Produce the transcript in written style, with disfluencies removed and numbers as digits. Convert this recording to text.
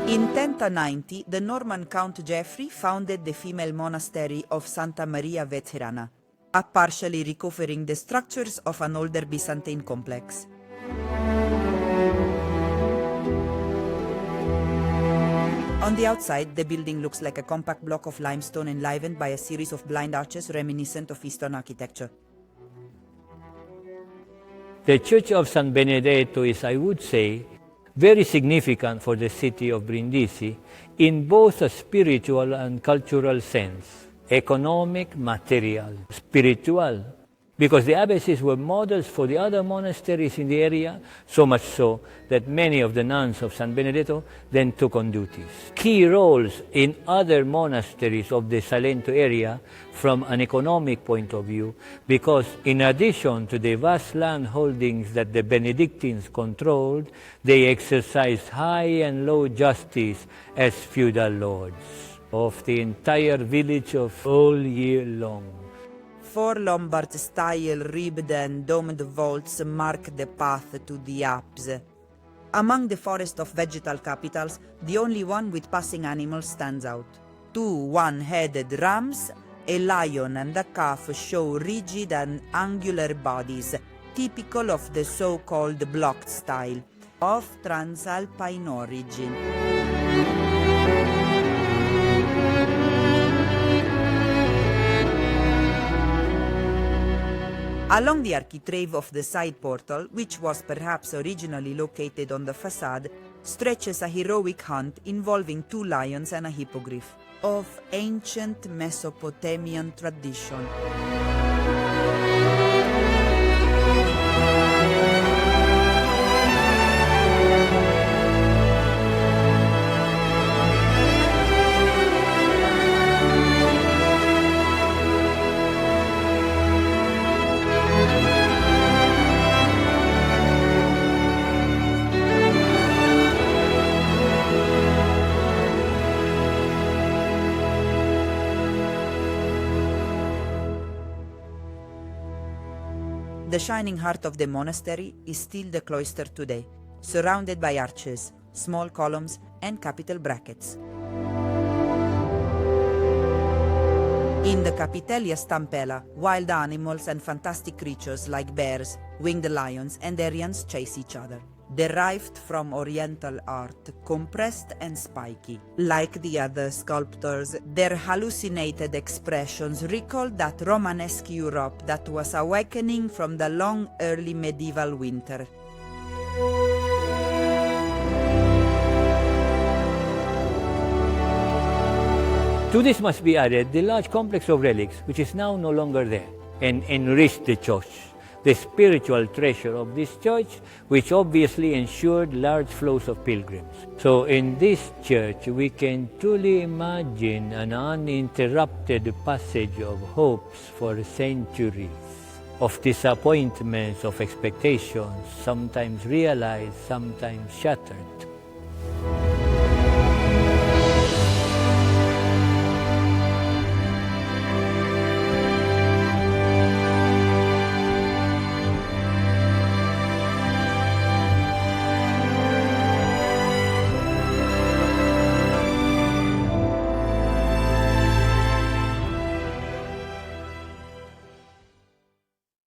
In 1090, the Norman Count Geoffrey founded the female monastery of Santa Maria Veterana, partially recovering the structures of an older Byzantine complex. On the outside, the building looks like a compact block of limestone enlivened by a series of blind arches reminiscent of Eastern architecture. The Church of San Benedetto is, I would say, very significant for the city of Brindisi in both a spiritual and cultural sense, economic, material, spiritual, because the abbesses were models for the other monasteries in the area, so much so that many of the nuns of San Benedetto then took on duties. Key roles in other monasteries of the Salento area from an economic point of view, because in addition to the vast land holdings that the Benedictines controlled, they exercised high and low justice as feudal lords of the entire village of all year long. 4 Lombard-style ribbed and domed vaults mark the path to the apse. Among the forest of vegetal capitals, the only one with passing animals stands out. 2 one-headed rams, a lion and a calf show rigid and angular bodies, typical of the so-called blocked style, of Transalpine origin. Along the architrave of the side portal, which was perhaps originally located on the facade, stretches a heroic hunt involving 2 lions and a hippogriff, of ancient Mesopotamian tradition. The shining heart of the monastery is still the cloister today, surrounded by arches, small columns, and capital brackets. In the Capitellia Stampella, wild animals and fantastic creatures like bears, winged lions, and Aryans chase each other. Derived from Oriental art, compressed and spiky. Like the other sculptors, their hallucinated expressions recall that Romanesque Europe that was awakening from the long early medieval winter. To this must be added the large complex of relics, which is now no longer there, and enriched the church, the spiritual treasure of this church, which obviously ensured large flows of pilgrims. So in this church, we can truly imagine an uninterrupted passage of hopes for centuries, of disappointments, of expectations, sometimes realized, sometimes shattered.